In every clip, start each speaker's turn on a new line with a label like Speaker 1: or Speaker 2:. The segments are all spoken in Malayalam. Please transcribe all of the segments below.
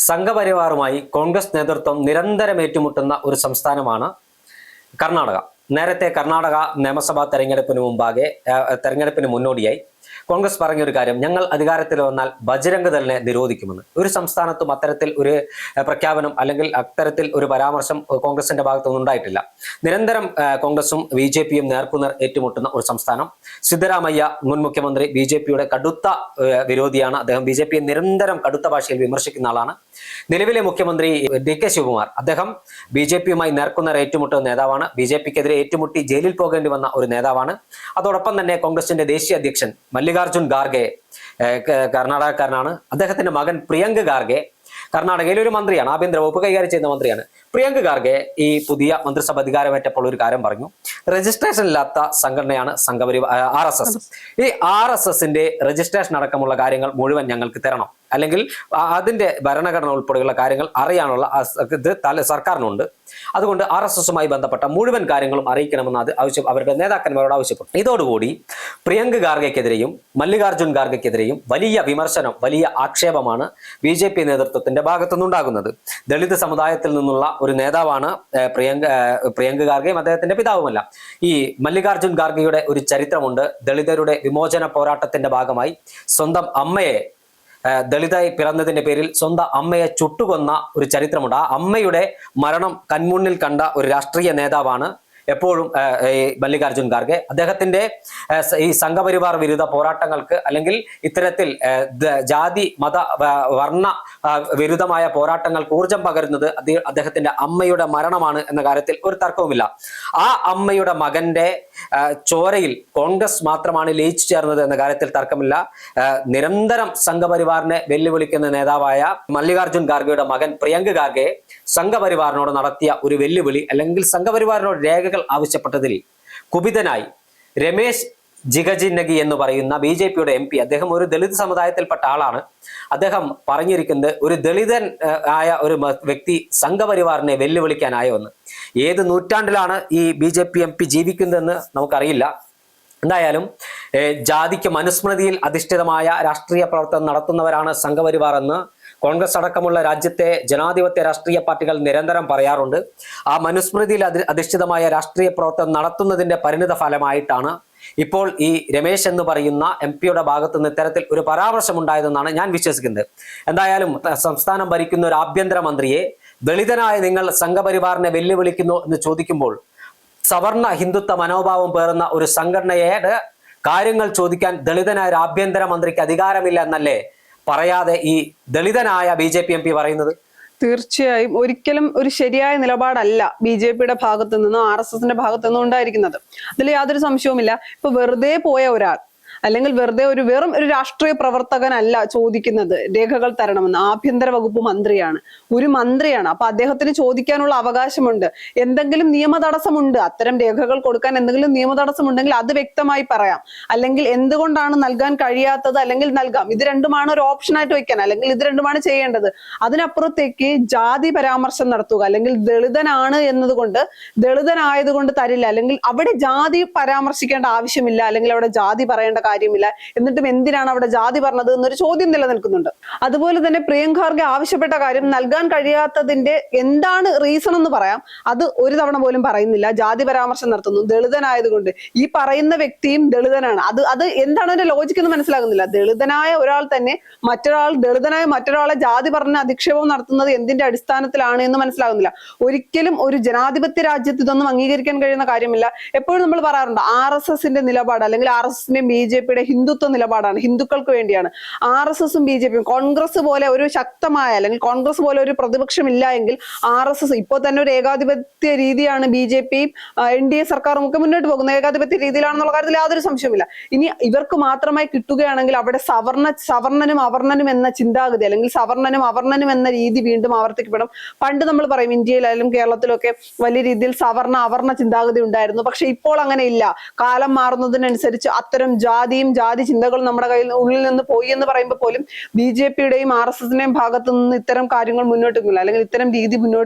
Speaker 1: സംഘപരിവാറുമായി കോൺഗ്രസ് നേതൃത്വം നിരന്തരം ഏറ്റുമുട്ടുന്ന ഒരു സംസ്ഥാനമാണ് കർണാടക. നേരത്തെ കർണാടക നിയമസഭാ തെരഞ്ഞെടുപ്പിന് മുന്നോടിയായി കോൺഗ്രസ് പറഞ്ഞൊരു കാര്യം, ഞങ്ങൾ അധികാരത്തിൽ വന്നാൽ ബജരംഗ് ദളിനെ നിരോധിക്കുമെന്ന്. ഒരു സംസ്ഥാനത്തും അത്തരത്തിൽ ഒരു പ്രഖ്യാപനം അല്ലെങ്കിൽ അത്തരത്തിൽ ഒരു പരാമർശം കോൺഗ്രസിന്റെ ഭാഗത്തുനിന്ന് ഉണ്ടായിട്ടില്ല. നിരന്തരം കോൺഗ്രസും BJPയും നേർക്കുനേർ ഏറ്റുമുട്ടുന്ന ഒരു സംസ്ഥാനം. സിദ്ധരാമയ്യ മുൻ മുഖ്യമന്ത്രി BJPയുടെ കടുത്ത വിരോധിയാണ്. അദ്ദേഹം BJPയെ നിരന്തരം കടുത്ത ഭാഷയിൽ വിമർശിക്കുന്ന ആളാണ്. നിലവിലെ മുഖ്യമന്ത്രി DK ശിവകുമാർ, അദ്ദേഹം BJPയുമായി നേർക്കുനേർ ഏറ്റുമുട്ടുന്ന നേതാവാണ്. BJPക്കെതിരെ ഏറ്റുമുട്ടി ജയിലിൽ പോകേണ്ടി വന്ന ഒരു നേതാവാണ്. അതോടൊപ്പം തന്നെ കോൺഗ്രസിന്റെ ദേശീയ അധ്യക്ഷൻ മല്ലികാർജുൻ ഖാർഗെ കർണാടകക്കാരനാണ്. അദ്ദേഹത്തിന്റെ മകൻ പ്രിയങ്ക് ഖാർഗെ കർണാടകയിലെ ഒരു മന്ത്രിയാണ്, ആഭ്യന്തര വകുപ്പ് കൈകാര്യം ചെയ്യുന്ന മന്ത്രിയാണ്. പ്രിയങ്ക് ഖാർഗെ ഈ പുതിയ മന്ത്രിസഭ അധികാരമേറ്റപ്പോൾ ഒരു കാര്യം പറഞ്ഞു, രജിസ്ട്രേഷൻ ഇല്ലാത്ത സംഘടനയാണ് സംഘപരിവാർ RSS. ഈ RSSന്റെ രജിസ്ട്രേഷൻ അടക്കമുള്ള കാര്യങ്ങൾ മുഴുവൻ ഞങ്ങൾക്ക് തരണം, അല്ലെങ്കിൽ അതിന്റെ ഭരണഘടന ഉൾപ്പെടെയുള്ള കാര്യങ്ങൾ അറിയാനുള്ള ഇത് സർക്കാരിനുണ്ട്. അതുകൊണ്ട് RSSുമായി ബന്ധപ്പെട്ട മുഴുവൻ കാര്യങ്ങളും അറിയിക്കണമെന്ന് അവരുടെ നേതാക്കന്മാരോട് ആവശ്യപ്പെട്ടു. ഇതോടുകൂടി പ്രിയങ്ക് ഖാർഗെക്കെതിരെയും മല്ലികാർജുൻ ഖാർഗെക്കെതിരെയും വലിയ വിമർശനം, വലിയ ആക്ഷേപമാണ് BJP നേതൃത്വത്തിന്റെ ഭാഗത്തുനിന്നുണ്ടാകുന്നത്. ദളിത് സമുദായത്തിൽ നിന്നുള്ള ഒരു നേതാവാണ് പ്രിയങ്ക് ഖാർഗെയും അദ്ദേഹത്തിന്റെ പിതാവുമല്ല. ഈ മല്ലികാർജുൻ ഖാർഗെയുടെ ഒരു ചരിത്രമുണ്ട്. ദളിതരുടെ വിമോചന പോരാട്ടത്തിന്റെ ഭാഗമായി സ്വന്തം അമ്മയെ, ദളിതായി പിറന്നതിന്റെ പേരിൽ സ്വന്തം അമ്മയെ ചുട്ടുകൊന്ന ഒരു ചരിത്രമുണ്ട്. ആ അമ്മയുടെ മരണം കൺമുന്നിൽ കണ്ട ഒരു രാഷ്ട്രീയ നേതാവാണ് എപ്പോഴും മല്ലികാർജുൻ ഖാർഗെ. അദ്ദേഹത്തിന്റെ ഈ സംഘപരിവാർ വിരുദ്ധ പോരാട്ടങ്ങൾക്ക്, അല്ലെങ്കിൽ ഇത്തരത്തിൽ ജാതി മത വർണ്ണ വിരുദ്ധമായ പോരാട്ടങ്ങൾക്ക് ഊർജം പകരുന്നത് അദ്ദേഹത്തിന്റെ അമ്മയുടെ മരണമാണ് എന്ന കാര്യത്തിൽ ഒരു തർക്കവുമില്ല. ആ അമ്മയുടെ മകന്റെ ചോരയിൽ കോൺഗ്രസ് മാത്രമാണ് ലയിച്ചു ചേർന്നത് എന്ന കാര്യത്തിൽ തർക്കമില്ല. നിരന്തരം സംഘപരിവാറിനെ വെല്ലുവിളിക്കുന്ന നേതാവായ മല്ലികാർജുൻ ഖാർഗെയുടെ മകൻ പ്രിയങ്ക് ഖാർഗെ സംഘപരിവാറിനോട് നടത്തിയ ഒരു വെല്ലുവിളി, അല്ലെങ്കിൽ സംഘപരിവാറിനോട് രേഖകൾ ആവശ്യപ്പെട്ടതിൽ കുപിതനായി രമേശ് ജിഗജിന്നഗി എന്ന് പറയുന്ന BJPയുടെ MP, അദ്ദേഹം ഒരു ദളിത് സമുദായത്തിൽപ്പെട്ട ആളാണ്. അദ്ദേഹം പറഞ്ഞിരിക്കുന്നത്, ഒരു ദളിതൻ ആയ ഒരു വ്യക്തി സംഘപരിവാറിനെ വെല്ലുവിളിക്കാനായോ എന്ന്. ഏത് നൂറ്റാണ്ടിലാണ് ഈ BJP MP ജീവിക്കുന്നതെന്ന് നമുക്കറിയില്ല. എന്തായാലും ജാതിക്ക് മനുസ്മൃതിയിൽ അധിഷ്ഠിതമായ രാഷ്ട്രീയ പ്രവർത്തനം നടത്തുന്നവരാണ് സംഘപരിവാർ എന്ന് കോൺഗ്രസ് അടക്കമുള്ള രാജ്യത്തെ ജനാധിപത്യ രാഷ്ട്രീയ പാർട്ടികൾ നിരന്തരം പറയാറുണ്ട്. ആ മനുസ്മൃതിയിൽ അധിഷ്ഠിതമായ രാഷ്ട്രീയ പ്രവർത്തനം നടത്തുന്നതിന്റെ പരിണിത ഫലമായിട്ടാണ് ഇപ്പോൾ ഈ രമേശ് എന്ന് പറയുന്ന MP-യുടെ ഭാഗത്തു നിന്ന് ഇത്തരത്തിൽ ഒരു പരാമർശം ഉണ്ടായതെന്നാണ് ഞാൻ വിശ്വസിക്കുന്നത്. എന്തായാലും സംസ്ഥാനം ഭരിക്കുന്ന ഒരു ആഭ്യന്തര മന്ത്രിയെ ദളിതനായ നിങ്ങൾ സംഘപരിവാറിനെ വെല്ലുവിളിക്കുന്നു എന്ന് ചോദിക്കുമ്പോൾ, സവർണ ഹിന്ദുത്വ മനോഭാവം പേറുന്ന ഒരു സംഘടനയുടെ കാര്യങ്ങൾ ചോദിക്കാൻ ദളിതനായ ഒരു ആഭ്യന്തര മന്ത്രിക്ക് അധികാരമില്ല എന്നല്ലേ പറയാതെ ഈ ദളിതനായ BJP MP പറയുന്നത്?
Speaker 2: തീർച്ചയായും ഒരിക്കലും ഒരു ശരിയായ നിലപാടല്ല BJPയുടെ ഭാഗത്തു നിന്നോ RSSന്റെ ഭാഗത്തു നിന്നോ ഉണ്ടായിരിക്കുന്നത്. അതിൽ യാതൊരു സംശയവുമില്ല. ഇപ്പൊ വെറുതെ പോയ ഒരാൾ, അല്ലെങ്കിൽ വെറും ഒരു രാഷ്ട്രീയ പ്രവർത്തകനല്ല ചോദിക്കുന്നത് രേഖകൾ തരണമെന്ന്. ആഭ്യന്തര വകുപ്പ് മന്ത്രിയാണ്, ഒരു മന്ത്രിയാണ്. അപ്പൊ അദ്ദേഹത്തിന് ചോദിക്കാനുള്ള അവകാശമുണ്ട്. എന്തെങ്കിലും നിയമ തടസ്സമുണ്ട്, അത്തരം രേഖകൾ കൊടുക്കാൻ എന്തെങ്കിലും നിയമ തടസ്സമുണ്ടെങ്കിൽ അത് വ്യക്തമായി പറയാം. അല്ലെങ്കിൽ എന്തുകൊണ്ടാണ് നൽകാൻ കഴിയാത്തത്, അല്ലെങ്കിൽ നൽകാം. ഇത് രണ്ടുമാണ് ഒരു ഓപ്ഷനായിട്ട് വെക്കാൻ, അല്ലെങ്കിൽ ഇത് രണ്ടുമാണ് ചെയ്യേണ്ടത്. അതിനപ്പുറത്തേക്ക് ജാതി പരാമർശം നടത്തുക, അല്ലെങ്കിൽ ദളിതനാണ് എന്നതുകൊണ്ട്, ദളിതനായതുകൊണ്ട് തരില്ല, അല്ലെങ്കിൽ അവിടെ ജാതി പരാമർശിക്കേണ്ട ആവശ്യമില്ല, അല്ലെങ്കിൽ അവിടെ ജാതി പറയേണ്ട കാര്യമില്ല, എന്നിട്ടും എന്തിനാണ് അവിടെ ജാതി പറഞ്ഞത് എന്നൊരു ചോദ്യം നിലനിൽക്കുന്നുണ്ട്. അതുപോലെ തന്നെ പ്രിയങ്ക് ഖാർഗെ ആവശ്യപ്പെട്ട കാര്യം നൽകാൻ കഴിയാത്തതിന്റെ എന്താണ് റീസൺ എന്ന് പറയാം. അത് ഒരു തവണ പോലും പറയുന്നില്ല. ജാതി പരാമർശം നടത്തുന്നു, ദളിതനായതുകൊണ്ട്. ഈ പറയുന്ന വ്യക്തിയും ദളിതനാണ്. അത് എന്താണ് അതിന്റെ ലോജിക്ക് എന്ന് മനസ്സിലാകുന്നില്ല. ദളിതനായ ഒരാൾ തന്നെ ദളിതനായ മറ്റൊരാളെ ജാതി പറഞ്ഞ അധിക്ഷേപം നടത്തുന്നത് എന്തിന്റെ അടിസ്ഥാനത്തിലാണ് എന്ന് മനസ്സിലാകുന്നില്ല. ഒരിക്കലും ഒരു ജനാധിപത്യ രാജ്യത്ത് ഇതൊന്നും അംഗീകരിക്കാൻ കഴിയുന്ന കാര്യമില്ല. എപ്പോഴും നമ്മൾ പറയാറുണ്ട് RSSന്റെ നിലപാട്, അല്ലെങ്കിൽ RSSന്റെയും BJPയുടെ ഹിന്ദുത്വ നിലപാടാണ്, ഹിന്ദുക്കൾക്ക് വേണ്ടിയാണ്. RSSും BJPയും കോൺഗ്രസ് പോലെ ഒരു ശക്തമായ, അല്ലെങ്കിൽ കോൺഗ്രസ് പോലെ ഒരു പ്രതിപക്ഷം ഇല്ല എങ്കിൽ RSS ഇപ്പോൾ തന്നെ ഒരു ഏകാധിപത്യ രീതിയാണ് BJPയും NDA സർക്കാരും ഒക്കെ മുന്നോട്ട് പോകുന്നത്. ഏകാധിപത്യ രീതിയിലാണെന്നുള്ള കാര്യത്തിൽ യാതൊരു സംശയവുമില്ല. ഇനി ഇവർക്ക് മാത്രമായി കിട്ടുകയാണെങ്കിൽ അവിടെ സവർണനും അവർണനും എന്ന ചിന്താഗതി, അല്ലെങ്കിൽ സവർണനും അവർണനും എന്ന രീതി വീണ്ടും ആവർത്തിക്കപ്പെടും. പണ്ട് നമ്മൾ പറയും ഇന്ത്യയിലായാലും കേരളത്തിലൊക്കെ വലിയ രീതിയിൽ സവർണ അവർണ ചിന്താഗതി ഉണ്ടായിരുന്നു. പക്ഷെ ഇപ്പോൾ അങ്ങനെ ഇല്ല. കാലം മാറുന്നതിനനുസരിച്ച് അത്തരം ജാതിയും ജാതി ചിന്തകളും നമ്മുടെ ഉള്ളിൽ നിന്ന് പോയി എന്ന് പറയുമ്പോൾ പോലും BJPയുടെയും RSSന്റെയും ഭാഗത്തു നിന്ന് ഇത്തരം കാര്യങ്ങൾ മുന്നോട്ട് പോകില്ല, അല്ലെങ്കിൽ ഇത്തരം രീതി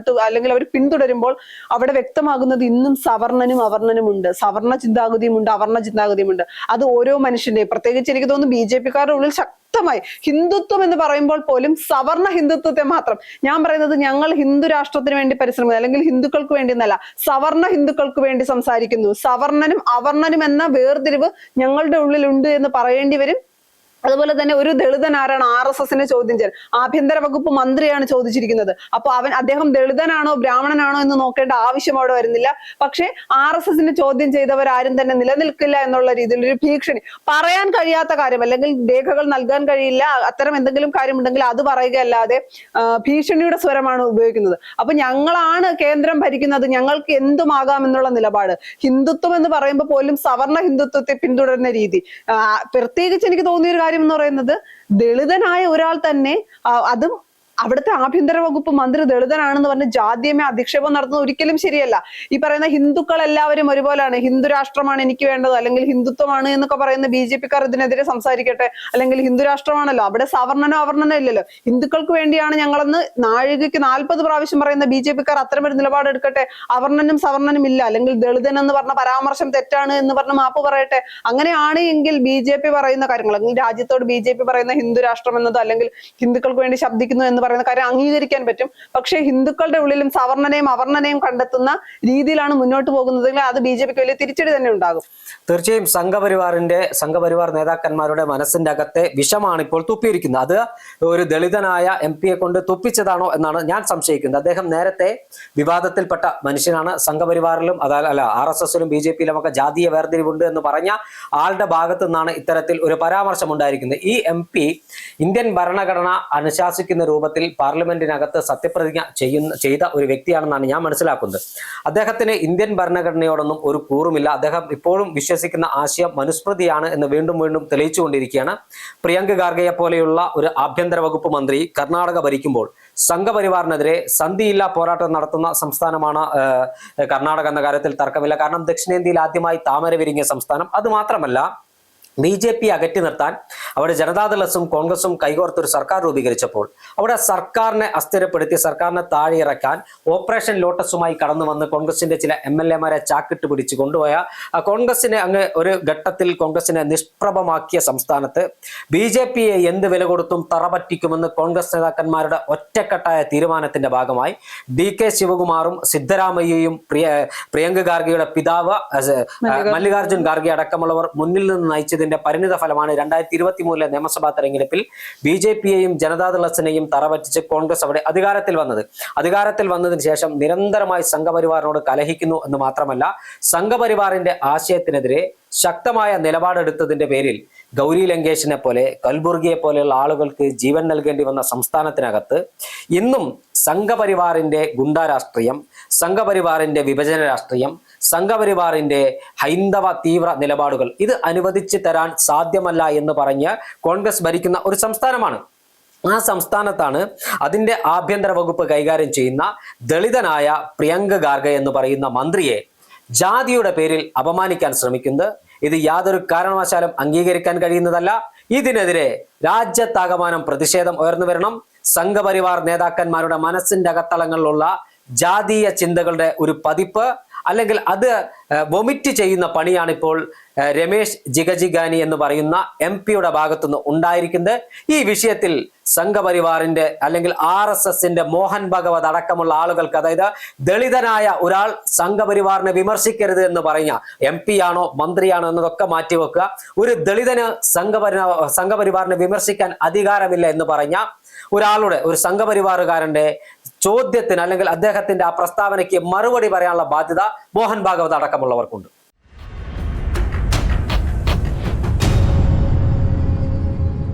Speaker 2: അല്ലെങ്കിൽ അവർ പിന്തുടരുമ്പോൾ അവിടെ വ്യക്തമാകുന്നത് ഇന്നും സവർണനും അവർണനും ഉണ്ട്, സവർണ ചിന്താഗതിയും ഉണ്ട്, അവർണ ചിന്താഗതിയും ഉണ്ട്. അത് ഓരോ മനുഷ്യന്റെയും, പ്രത്യേകിച്ച് എനിക്ക് തോന്നുന്നു BJPക്കാരുടെ ഉള്ളിൽ ശക്തമായി ഹിന്ദുത്വം എന്ന് പറയുമ്പോൾ പോലും സവർണ ഹിന്ദുത്വത്തെ മാത്രം, ഞാൻ പറയുന്നത് ഞങ്ങൾ ഹിന്ദു രാഷ്ട്രത്തിന് വേണ്ടി പരിശ്രമിക്കുന്നു, അല്ലെങ്കിൽ ഹിന്ദുക്കൾക്ക് വേണ്ടി എന്നല്ല, സവർണ ഹിന്ദുക്കൾക്ക് വേണ്ടി സംസാരിക്കുന്നു. സവർണനും അവർണനും എന്ന വേർതിരിവ് ഞങ്ങളുടെ ഉള്ളിലുണ്ട് എന്ന് പറയേണ്ടി വരും. അതുപോലെ തന്നെ ഒരു ദളിതൻ ആരാണ് RSSനെ ചോദ്യം ചെയ്യാൻ? ആഭ്യന്തര വകുപ്പ് മന്ത്രിയാണ് ചോദിച്ചിരിക്കുന്നത്. അപ്പൊ അദ്ദേഹം ദളിതനാണോ ബ്രാഹ്മണനാണോ എന്ന് നോക്കേണ്ട ആവശ്യം അവിടെ വരുന്നില്ല. പക്ഷെ RSSനെ ചോദ്യം ചെയ്തവരാരും തന്നെ നിലനിൽക്കില്ല എന്നുള്ള രീതിയിൽ ഒരു ഭീഷണി, പറയാൻ കഴിയാത്ത കാര്യം അല്ലെങ്കിൽ രേഖകൾ നൽകാൻ കഴിയില്ല, അത്തരം എന്തെങ്കിലും കാര്യമുണ്ടെങ്കിൽ അത് പറയുകയല്ലാതെ ഭീഷണിയുടെ സ്വരമാണ് ഉപയോഗിക്കുന്നത്. അപ്പൊ ഞങ്ങളാണ് കേന്ദ്രം ഭരിക്കുന്നത്, ഞങ്ങൾക്ക് എന്തുമാകാം എന്നുള്ള നിലപാട്. ഹിന്ദുത്വം എന്ന് പറയുമ്പോൾ പോലും സവർണ ഹിന്ദുത്വത്തെ പിന്തുടരുന്ന രീതി. പ്രത്യേകിച്ച് എനിക്ക് തോന്നിയൊരു കാര്യം എന്ന് പറയുന്നത്, ദളിതനായ ഒരാൾ തന്നെ, അതും അവിടുത്തെ ആഭ്യന്തര വകുപ്പ് മന്ത്രി ദളിതനാണെന്ന് പറഞ്ഞ് ജാതിയമേ അധിക്ഷേപം നടത്തുന്നത് ഒരിക്കലും ശരിയല്ല. ഈ പറയുന്ന ഹിന്ദുക്കൾ എല്ലാവരും ഒരുപോലെയാണ്, ഹിന്ദു രാഷ്ട്രമാണ് എനിക്ക് വേണ്ടത്, അല്ലെങ്കിൽ ഹിന്ദുത്വമാണ് എന്നൊക്കെ പറയുന്ന BJP-ക്കാർ ഇതിനെതിരെ സംസാരിക്കട്ടെ. അല്ലെങ്കിൽ ഹിന്ദു രാഷ്ട്രമാണല്ലോ, അവിടെ സവർണനോ അവർണനോ ഇല്ലല്ലോ, ഹിന്ദുക്കൾക്ക് വേണ്ടിയാണ് ഞങ്ങളെന്ന് നാഴികയ്ക്ക് 40 പ്രാവശ്യം പറയുന്ന BJP-ക്കാർ അത്തരമൊരു നിലപാടെടുക്കട്ടെ. അവർണനും സവർണനും ഇല്ല, അല്ലെങ്കിൽ ദളിതൻ എന്ന് പറഞ്ഞ പരാമർശം തെറ്റാണ് എന്ന് പറഞ്ഞ് മാപ്പ് പറയട്ടെ. അങ്ങനെയാണ് എങ്കിൽ BJP പറയുന്ന കാര്യങ്ങൾ, അല്ലെങ്കിൽ രാജ്യത്തോട് BJP പറയുന്ന ഹിന്ദു രാഷ്ട്രം എന്നതോ അല്ലെങ്കിൽ ഹിന്ദുക്കൾക്ക് വേണ്ടി ശബ്ദിക്കുന്നു എന്ന് പറയുന്ന കാര്യം അംഗീകരിക്കാൻ പറ്റും. പക്ഷേ ഹിന്ദുക്കളുടെ ഉള്ളിലും സവർണനെയും അവർണനെയും കണ്ടെത്തുന്ന രീതിയിലാണ് മുന്നോട്ട് പോകുന്നതെങ്കിൽ അത് BJP-ക്ക് വലിയ തിരിച്ചടി തന്നെ ഉണ്ടാകും.
Speaker 1: തീർച്ചയായും സംഘപരിവാർ നേതാക്കന്മാരുടെ മനസ്സിന്റെ അകത്തെ വിഷമാണ് ഇപ്പോൾ തുപ്പിയിരിക്കുന്നത്. അത് ഒരു ദളിതനായ MP-യെ കൊണ്ട് തുപ്പിച്ചതാണോ എന്നാണ് ഞാൻ സംശയിക്കുന്നത്. അദ്ദേഹം നേരത്തെ വിവാദത്തിൽപ്പെട്ട മനുഷ്യനാണ്. സംഘപരിവാറിലും അതല്ല RSSലും BJP-യിലും ഒക്കെ ജാതീയ വേർതിരിവുണ്ട് എന്ന് പറഞ്ഞ ആളുടെ ഭാഗത്തു നിന്നാണ് ഇത്തരത്തിൽ ഒരു പരാമർശം ഉണ്ടായിരിക്കുന്നത്. ഈ MP ഇന്ത്യൻ ഭരണഘടന അനുശാസിക്കുന്ന രൂപത്തിൽ പാർലമെന്റിനകത്ത് സത്യപ്രതിജ്ഞ ചെയ്ത ഒരു വ്യക്തിയാണെന്നാണ് ഞാൻ മനസ്സിലാക്കുന്നത്. അദ്ദേഹത്തിന് ഇന്ത്യൻ ഭരണഘടനയോടൊന്നും ഒരു കൂറുമില്ല. അദ്ദേഹം ഇപ്പോഴും വിശ്വസിക്കുന്ന ആശയം മനുസ്മൃതിയാണ് എന്ന് വീണ്ടും വീണ്ടും തെളിയിച്ചുകൊണ്ടിരിക്കുകയാണ്. പ്രിയങ്ക ഖാർഗെയെ പോലെയുള്ള ഒരു ആഭ്യന്തര വകുപ്പ് മന്ത്രി കർണാടക ഭരിക്കുമ്പോൾ സംഘപരിവാറിനെതിരെ സന്ധിയില്ലാ പോരാട്ടം നടത്തുന്ന സംസ്ഥാനമാണ് കർണാടക എന്ന കാര്യത്തിൽ തർക്കമില്ല. കാരണം ദക്ഷിണേന്ത്യയിൽ ആദ്യമായി താമര വിരിഞ്ഞ സംസ്ഥാനം. അത് മാത്രമല്ല, BJP അകറ്റി നിർത്താൻ അവിടെ ജനതാദളും കോൺഗ്രസും കൈകോർത്തൊരു സർക്കാർ രൂപീകരിച്ചപ്പോൾ അവിടെ സർക്കാരിനെ അസ്ഥിരപ്പെടുത്തി സർക്കാരിനെ താഴെ ഇറക്കാൻ ഓപ്പറേഷൻ ലോട്ടസുമായി കടന്നു വന്ന് കോൺഗ്രസിന്റെ ചില MLA-മാരെ ചാക്കിട്ട് പിടിച്ച് കൊണ്ടുപോയ കോൺഗ്രസിനെ അങ്ങ് ഒരു ഘട്ടത്തിൽ കോൺഗ്രസിനെ നിഷ്പ്രഭമാക്കിയ സംസ്ഥാനത്ത് BJP-യെ എന്ത് വില കൊടുത്തും തറപറ്റിക്കുമെന്ന് കോൺഗ്രസ് നേതാക്കന്മാരുടെ ഒറ്റക്കെട്ടായ തീരുമാനത്തിന്റെ ഭാഗമായി DK ശിവകുമാറും സിദ്ധരാമയ്യയും പ്രിയങ്ക ഖാർഗെയുടെ പിതാവ് മല്ലികാർജുൻ ഖാർഗെ അടക്കമുള്ളവർ മുന്നിൽ നിന്ന് നയിച്ചതിന്റെ പരിണിത ഫലമാണ് 2023 നിയമസഭാ തെരഞ്ഞെടുപ്പിൽ BJP-യെയും ജനതാദളസിനെയും തറപറ്റിച്ച് കോൺഗ്രസ് അവിടെ അധികാരത്തിൽ വന്നതിന് ശേഷം നിരന്തരമായി സംഘപരിവാറിനോട് കലഹിക്കുന്നു എന്ന് മാത്രമല്ല, സംഘപരിവാറിന്റെ ആശയത്തിനെതിരെ ശക്തമായ നിലപാടെടുത്തതിന്റെ പേരിൽ ഗൗരി ലങ്കേഷിനെ പോലെ കൽബുർഗിയെ പോലെയുള്ള ആളുകൾക്ക് ജീവൻ നൽകേണ്ടി വന്ന സംസ്ഥാനത്തിനകത്ത് ഇന്നും സംഘപരിവാറിന്റെ ഗുണ്ടാ രാഷ്ട്രീയം, സംഘപരിവാറിന്റെ വിഭജന രാഷ്ട്രീയം, സംഘപരിവാറിന്റെ ഹൈന്ദവ തീവ്ര നിലപാടുകൾ ഇത് അനുവദിച്ചു തരാൻ സാധ്യമല്ല എന്ന് പറഞ്ഞ് കോൺഗ്രസ് ഭരിക്കുന്ന ഒരു സംസ്ഥാനമാണ്. ആ സംസ്ഥാനത്താണ് അതിന്റെ ആഭ്യന്തര വകുപ്പ് കൈകാര്യം ചെയ്യുന്ന ദളിതനായ പ്രിയങ്ക ഖാർഗെ എന്ന് പറയുന്ന മന്ത്രിയെ ജാതിയുടെ പേരിൽ അപമാനിക്കാൻ ശ്രമിക്കുന്നത്. ഇത് യാതൊരു കാരണവശാലും അംഗീകരിക്കാൻ കഴിയുന്നതല്ല. ഇതിനെതിരെ രാജ്യത്താകമാനം പ്രതിഷേധം ഉയർന്നു വരണം. സംഘപരിവാർ നേതാക്കന്മാരുടെ മനസ്സിന്റെ അകത്തളങ്ങളിലുള്ള ജാതീയ ചിന്തകളുടെ ഒരു പതിപ്പ് അല്ലെങ്കിൽ അത് വൊമിറ്റ് ചെയ്യുന്ന പണിയാണ് ഇപ്പോൾ രമേശ് ജിഗജിഗാനി എന്ന് പറയുന്ന MP-യുടെ ഭാഗത്തുനിന്ന് ഉണ്ടായിരിക്കുന്നത്. ഈ വിഷയത്തിൽ സംഘപരിവാറിന്റെ അല്ലെങ്കിൽ RSSന്റെ മോഹൻ ഭഗവത് അടക്കമുള്ള ആളുകൾക്ക്, അതായത് ദളിതനായ ഒരാൾ സംഘപരിവാറിനെ വിമർശിക്കരുത് എന്ന് പറഞ്ഞ MP-യാണോ മന്ത്രിയാണോ എന്നതൊക്കെ മാറ്റിവെക്കുക. ഒരു ദളിതന് സംഘപരിവാറിനെ വിമർശിക്കാൻ അധികാരമില്ല എന്ന് പറഞ്ഞ ഒരു സംഘപരിവാറുകാരന്റെ ചോദ്യത്തിന് അല്ലെങ്കിൽ അദ്ദേഹത്തിന്റെ ആ പ്രസ്താവനയ്ക്ക് മറുപടി പറയാനുള്ള ബാധ്യത മോഹൻ ഭാഗവത് അടക്കമുള്ളവർക്കുണ്ട്.